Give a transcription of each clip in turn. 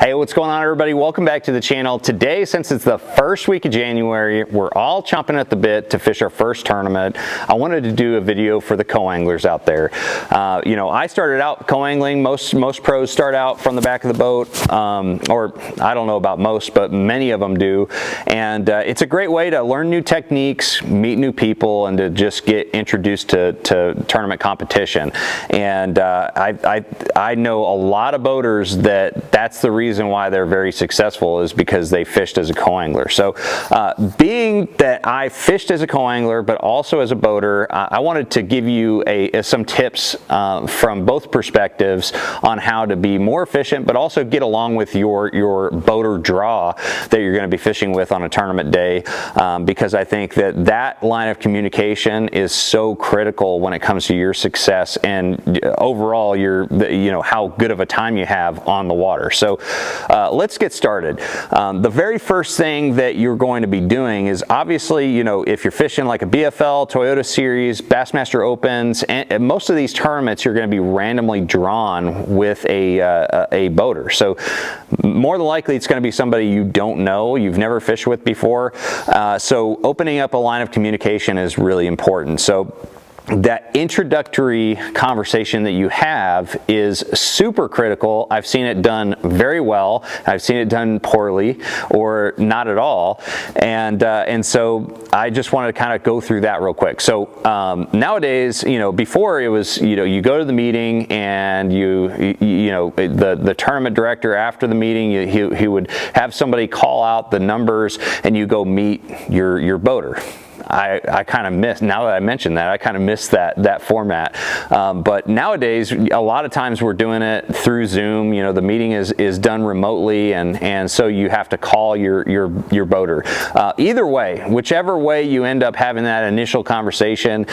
Hey, what's going on, everybody? Welcome back to the channel. Today, since it's the first week of January, we're all chomping at the bit to fish our first tournament. I wanted to do a video for the co-anglers out there. You know, I started out co-angling. Most pros start out from the back of the boat, or I don't know about most, but many of them do. And it's a great way to learn new techniques, meet new people, and to just get introduced to tournament competition. And I know a lot of boaters that's the reason why they're very successful, is because they fished as a co-angler. So being that I fished as a co-angler but also as a boater, I wanted to give you some tips from both perspectives on how to be more efficient but also get along with your boater draw that you're going to be fishing with on a tournament day, because I think that line of communication is so critical when it comes to your success and overall how good of a time you have on the water. So let's get started. The very first thing that you're going to be doing is, obviously, if you're fishing like a BFL, Toyota Series, Bassmaster Opens, and most of these tournaments, you're going to be randomly drawn with a boater. So more than likely, it's going to be somebody you don't know, you've never fished with before. So opening up a line of communication is really important. So that introductory conversation that you have is super critical. I've seen it done very well. I've seen it done poorly or not at all. And so I just wanted to kind of go through that real quick. So nowadays, before it was, you go to the meeting and the tournament director after the meeting, he would have somebody call out the numbers and you go meet your boater. I kind of miss, now that I mentioned that, I kind of miss that format. But nowadays, a lot of times we're doing it through Zoom. The meeting is done remotely, and so you have to call your boater. Either way, whichever way you end up having that initial conversation,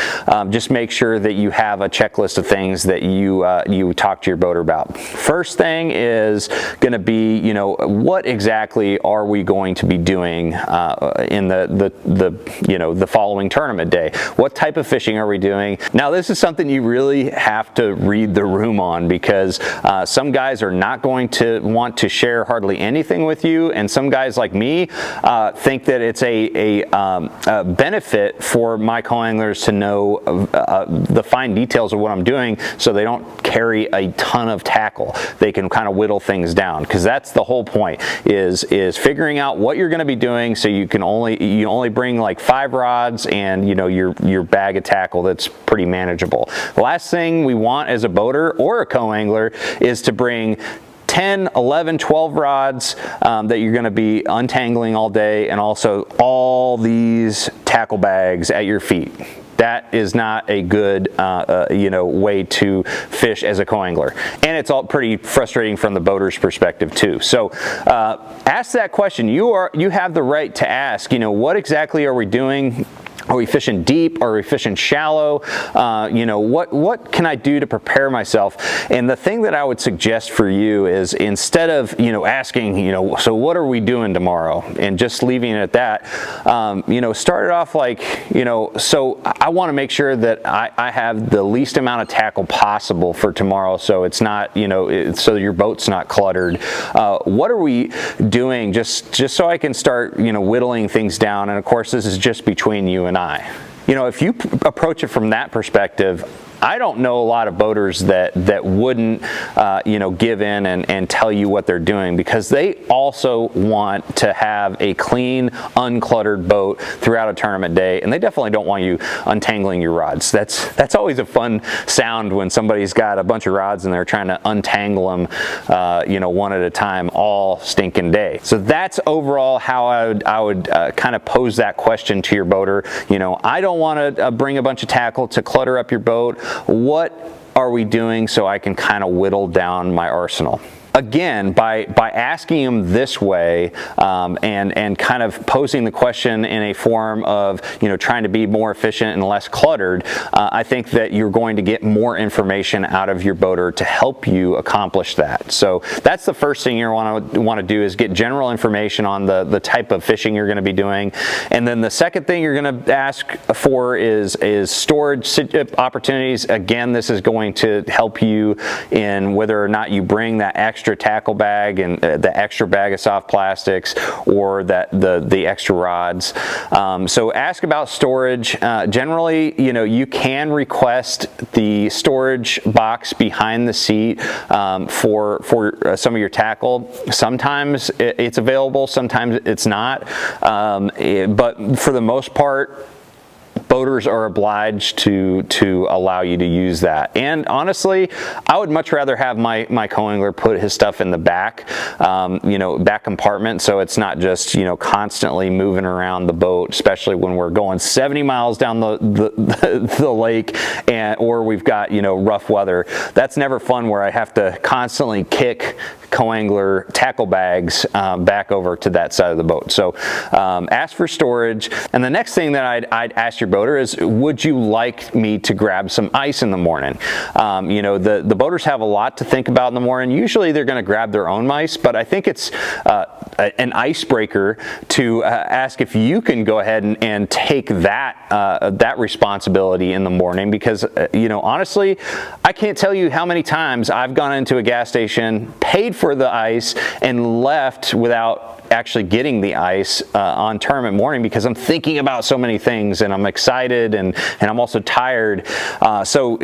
just make sure that you have a checklist of things that you talk to your boater about. First thing is going to be, what exactly are we going to be doing in the following tournament day? What type of fishing are we doing? Now, this is something you really have to read the room on, because some guys are not going to want to share hardly anything with you, and some guys like me think that it's a benefit for my co-anglers to know the fine details of what I'm doing, so they don't carry a ton of tackle. They can kind of whittle things down, because that's the whole point, is figuring out what you're going to be doing, so you only bring like 5 rods and your bag of tackle that's pretty manageable. The last thing we want as a boater or a co-angler is to bring 10, 11, 12 rods that you're going to be untangling all day, and also all these tackle bags at your feet. That is not a good way to fish as a co-angler, and it's all pretty frustrating from the boater's perspective too. So ask that question. You have the right to ask, what exactly are we doing? Are we fishing deep? Are we fishing shallow? What can I do to prepare myself? And the thing that I would suggest for you is, instead of asking, so what are we doing tomorrow, and just leaving it at that, start it off like, so I want to make sure that I have the least amount of tackle possible for tomorrow, so it's not, so your boat's not cluttered. What are we doing, just so I can start, whittling things down? And of course, this is just between you and I. If you approach it from that perspective, I don't know a lot of boaters that wouldn't, give in and tell you what they're doing, because they also want to have a clean, uncluttered boat throughout a tournament day, and they definitely don't want you untangling your rods. That's always a fun sound when somebody's got a bunch of rods and they're trying to untangle them, one at a time all stinking day. So that's overall how I would kind of pose that question to your boater. I don't want to bring a bunch of tackle to clutter up your boat. What are we doing so I can kind of whittle down my arsenal? Again, by asking them this way, and kind of posing the question in a form of trying to be more efficient and less cluttered, I think that you're going to get more information out of your boater to help you accomplish that. So that's the first thing you want to do, is get general information on the type of fishing you're going to be doing. And then the second thing you're going to ask for is storage opportunities. Again, this is going to help you in whether or not you bring that extra extra tackle bag and the extra bag of soft plastics, or the extra rods. So ask about storage. Generally, you know, you can request the storage box behind the seat for some of your tackle. Sometimes it's available, sometimes it's not, but for the most part, boaters are obliged to allow you to use that. And honestly, I would much rather have my co-angler put his stuff in the back, you know, back compartment, so it's not just, you know, constantly moving around the boat, especially when we're going 70 miles down the lake, or we've got, you know, rough weather. That's never fun, where I have to constantly kick co-angler tackle bags back over to that side of the boat. So ask for storage. And the next thing that I'd ask your boater is, would you like me to grab some ice in the morning? You know, the boaters have a lot to think about in the morning. Usually they're going to grab their own ice, but I think it's an icebreaker to ask if you can go ahead and take that responsibility in the morning, because you know, honestly, I can't tell you how many times I've gone into a gas station, paid for the ice, and left without actually getting the ice on tournament morning, because I'm thinking about so many things, and I'm excited, and I'm also tired. So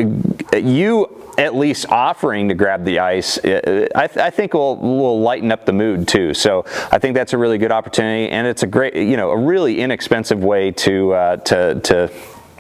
you at least offering to grab the ice, I think will lighten up the mood too. So I think that's a really good opportunity, and it's a great, you know, a really inexpensive way to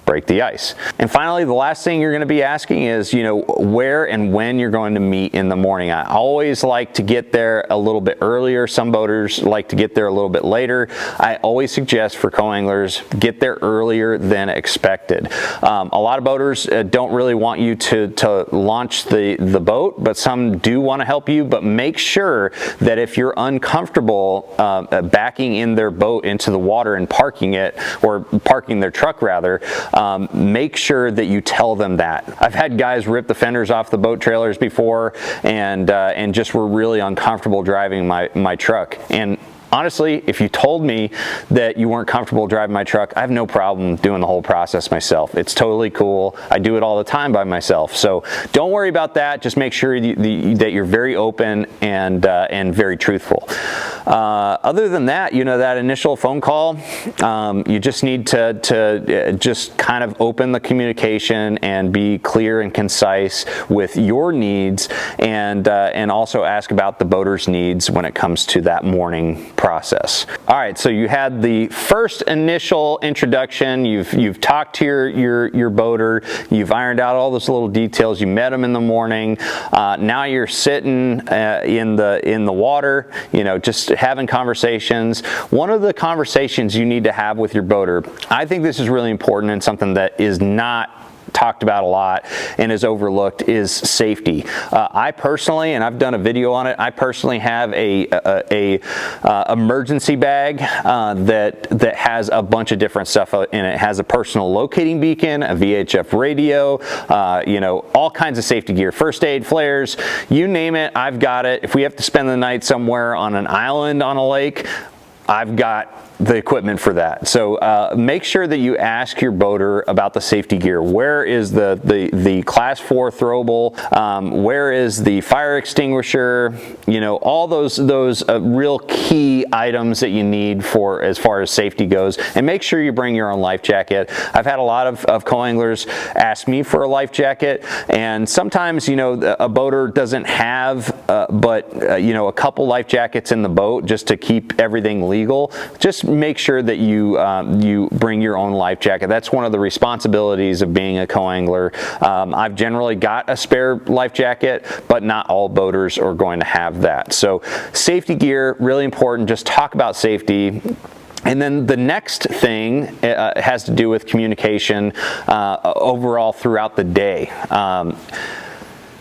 break the ice. And finally, the last thing you're going to be asking is, you know, where and when you're going to meet in the morning. I always like to get there a little bit earlier. Some boaters like to get there a little bit later. I always suggest for co-anglers, get there earlier than expected. A lot of boaters don't really want you to launch the boat, but some do want to help you. But make sure that if you're uncomfortable backing in their boat into the water and parking it, or parking their truck rather, make sure that you tell them that. I've had guys rip the fenders off the boat trailers before, and just were really uncomfortable driving my truck. And honestly, if you told me that you weren't comfortable driving my truck, I have no problem doing the whole process myself. It's totally cool. I do it all the time by myself. So don't worry about that. Just make sure that you're very open and very truthful. Other than that, you know, that initial phone call, you just need to just kind of open the communication and be clear and concise with your needs, and also ask about the boater's needs when it comes to that morning process. All right, so you had the first initial introduction. You've talked to your boater. You've ironed out all those little details. You met him in the morning. Now you're sitting in the water, you know, just having conversations. One of the conversations you need to have with your boater, I think this is really important and something that is not talked about a lot and is overlooked, is safety. I personally, and I've done a video on it, I personally have a emergency bag that has a bunch of different stuff in it. It has a personal locating beacon, a VHF radio, you know, all kinds of safety gear, first aid, flares, you name it, I've got it. If we have to spend the night somewhere on an island on a lake, I've got the equipment for that. So make sure that you ask your boater about the safety gear. Where is the class 4 throwable? Where is the fire extinguisher? You know, all those real key items that you need for as far as safety goes. And make sure you bring your own life jacket. I've had a lot of co-anglers ask me for a life jacket, and sometimes, you know, a boater doesn't have you know, a couple life jackets in the boat just to keep everything legal. Just make sure that you bring your own life jacket. That's one of the responsibilities of being a co-angler. I've generally got a spare life jacket, but not all boaters are going to have that. So safety gear, really important. Just talk about safety. And then the next thing has to do with communication overall throughout the day.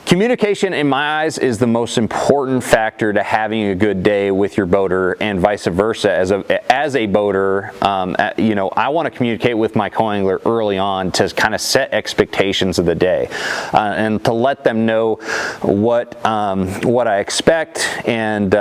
Communication, in my eyes, is the most important factor to having a good day with your boater, and vice versa. As a boater, you know, I want to communicate with my co-angler early on to kind of set expectations of the day, and to let them know what I expect, and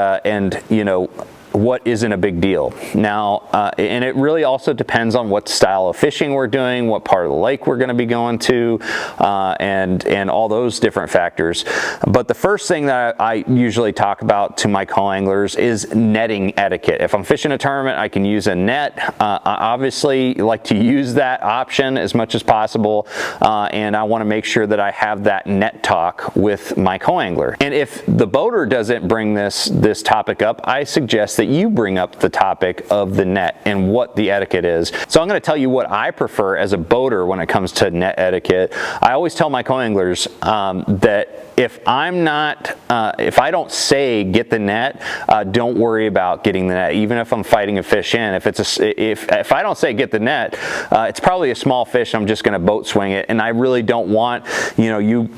you know, what isn't a big deal. Now, and it really also depends on what style of fishing we're doing, what part of the lake we're going to be going to, and all those different factors. But the first thing that I usually talk about to my co-anglers is netting etiquette. If I'm fishing a tournament, I can use a net. I obviously like to use that option as much as possible, and I want to make sure that I have that net talk with my co-angler. And if the boater doesn't bring this topic up, I suggest that you bring up the topic of the net and what the etiquette is. So I'm going to tell you what I prefer as a boater when it comes to net etiquette. I always tell my co-anglers that if I don't say get the net, don't worry about getting the net. Even if I'm fighting a fish in, if I don't say get the net, it's probably a small fish. I'm just going to boat swing it, and I really don't want you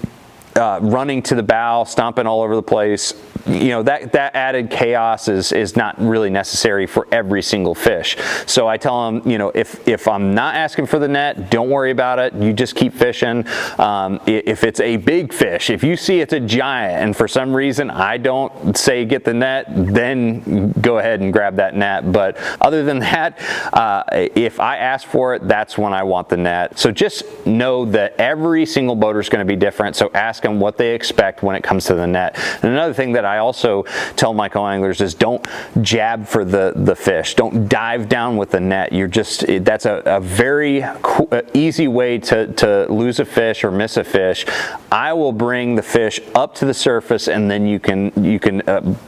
running to the bow, stomping all over the place. That added chaos is not really necessary for every single fish. So I tell them, if I'm not asking for the net, don't worry about it. You just keep fishing. If it's a big fish, if you see it's a giant and for some reason I don't say get the net, then go ahead and grab that net. But other than that, if I ask for it, that's when I want the net. So just know that every single boater is going to be different. So ask them what they expect when it comes to the net. And another thing that I also tell my co-anglers is don't jab for the fish. Don't dive down with the net. That's a very easy way to lose a fish or miss a fish. I will bring the fish up to the surface, and then you can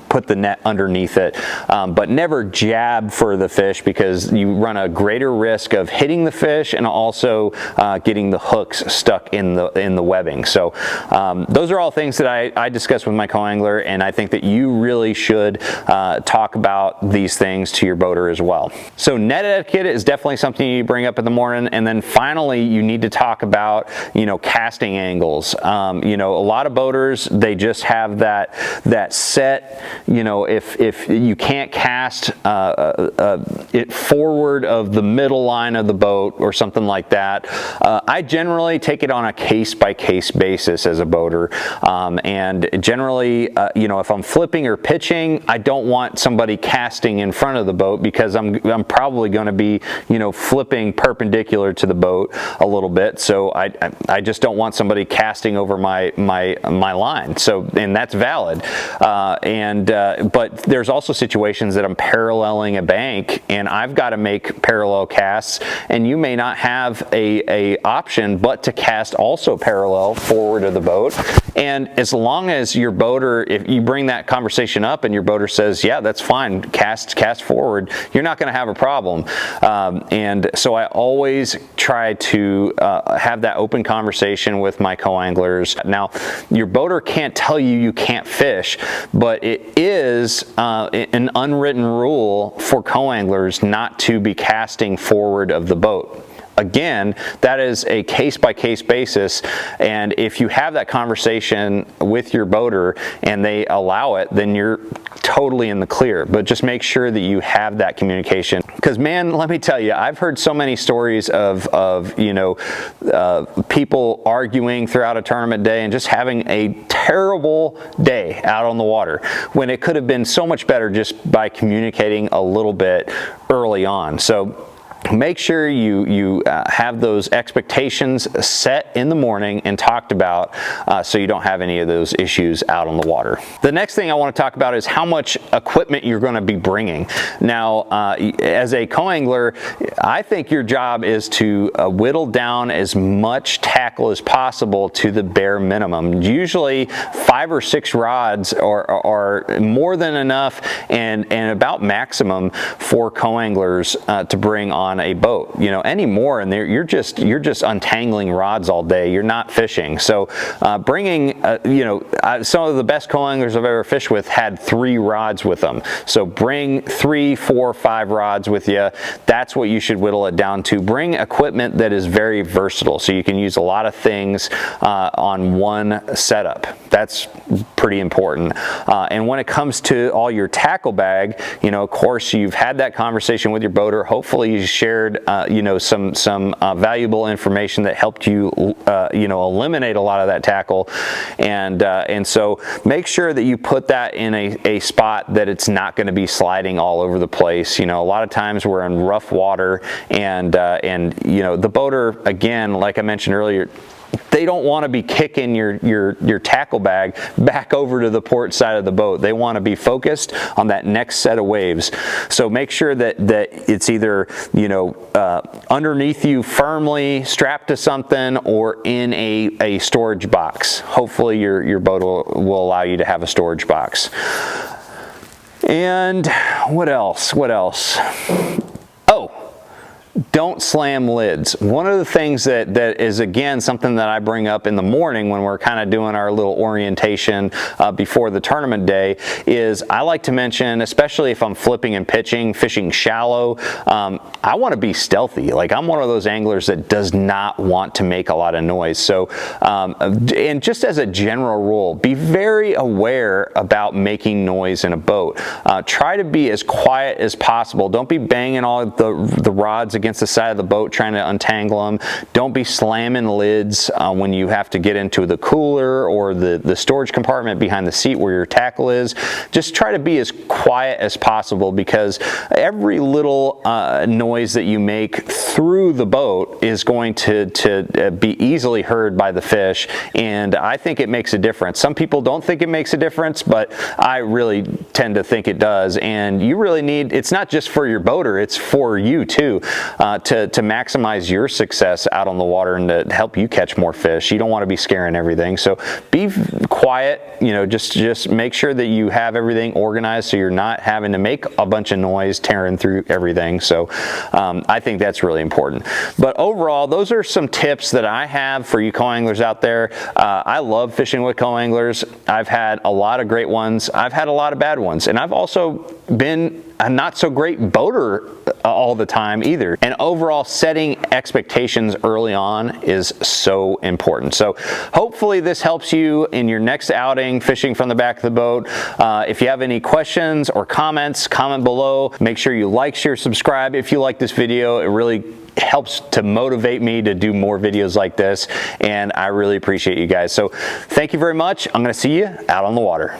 put the net underneath it, but never jab for the fish, because you run a greater risk of hitting the fish and also getting the hooks stuck in the webbing. So those are all things that I discuss with my co-angler, and I think that you really should talk about these things to your boater as well. So net etiquette is definitely something you bring up in the morning, and then finally you need to talk about casting angles. A lot of boaters, they just have that set. If you can't cast it forward of the middle line of the boat or something like that, I generally take it on a case-by-case basis as a boater. And generally, if I'm flipping or pitching, I don't want somebody casting in front of the boat, because I'm probably going to be, flipping perpendicular to the boat a little bit. So I just don't want somebody casting over my line. So, and that's valid. But there's also situations that I'm paralleling a bank and I've got to make parallel casts, and you may not have a option but to cast also parallel forward of the boat. And as long as your boater, if you bring that conversation up and your boater says, yeah, that's fine, cast forward, you're not going to have a problem. And so I always try to have that open conversation with my co-anglers. Now, your boater can't tell you can't fish, but it is an unwritten rule for co-anglers not to be casting forward of the boat. Again, that is a case-by-case basis, and if you have that conversation with your boater and they allow it, then you're totally in the clear. But just make sure that you have that communication, because man, let me tell you, I've heard so many stories of people arguing throughout a tournament day and just having a terrible day out on the water, when it could have been so much better just by communicating a little bit early on. So make sure you have those expectations set in the morning and talked about, so you don't have any of those issues out on the water. The next thing I want to talk about is how much equipment you're going to be bringing. Now, as a co-angler, I think your job is to whittle down as much tackle as possible to the bare minimum. Usually 5 or 6 rods are more than enough and about maximum for co-anglers to bring on a boat. Any more in there, you're just untangling rods all day. You're not fishing. So bringing some of the best co-anglers I've ever fished with had 3 rods with them. So bring 3, 4, 5 rods with you. That's what you should whittle it down to. Bring equipment that is very versatile, so you can use a lot of things on one setup. That's pretty important. And when it comes to all your tackle bag, of course, you've had that conversation with your boater. Hopefully you share shared, you know, some valuable information that helped you, you know, eliminate a lot of that tackle. And so make sure that you put that in a spot that it's not going to be sliding all over the place. You know, a lot of times we're in rough water, and you know, the boater, again, like I mentioned earlier, they don't want to be kicking your tackle bag back over to the port side of the boat. They want to be focused on that next set of waves. So make sure that it's either, you know, underneath you firmly strapped to something, or in a storage box. Hopefully your boat will allow you to have a storage box. And what else? Oh, don't slam lids. One of the things that is, again, something that I bring up in the morning when we're kind of doing our little orientation before the tournament day, is I like to mention, especially if I'm flipping and pitching, fishing shallow, I want to be stealthy. Like, I'm one of those anglers that does not want to make a lot of noise. So, and just as a general rule, be very aware about making noise in a boat. Try to be as quiet as possible. Don't be banging all the rods against the side of the boat trying to untangle them. Don't be slamming lids when you have to get into the cooler or the storage compartment behind the seat where your tackle is. Just try to be as quiet as possible, because every little noise that you make through the boat is going to be easily heard by the fish, and I think it makes a difference. Some people don't think it makes a difference, but I really tend to think it does. And you really need, it's not just for your boater, it's for you too, to maximize your success out on the water and to help you catch more fish. You don't want to be scaring everything. So be quiet, you know, just make sure that you have everything organized so you're not having to make a bunch of noise tearing through everything. So I think that's really important. But overall, those are some tips that I have for you co-anglers out there. I love fishing with co-anglers. I've had a lot of great ones. I've had a lot of bad ones. And I've also been a not so great boater all the time either. And overall, setting expectations early on is so important. So hopefully this helps you in your next outing fishing from the back of the boat. If you have any questions or comments, comment below. Make sure you like, share, subscribe if you like this video. It really helps to motivate me to do more videos like this, and I really appreciate you guys. So thank you very much. I'm going to see you out on the water.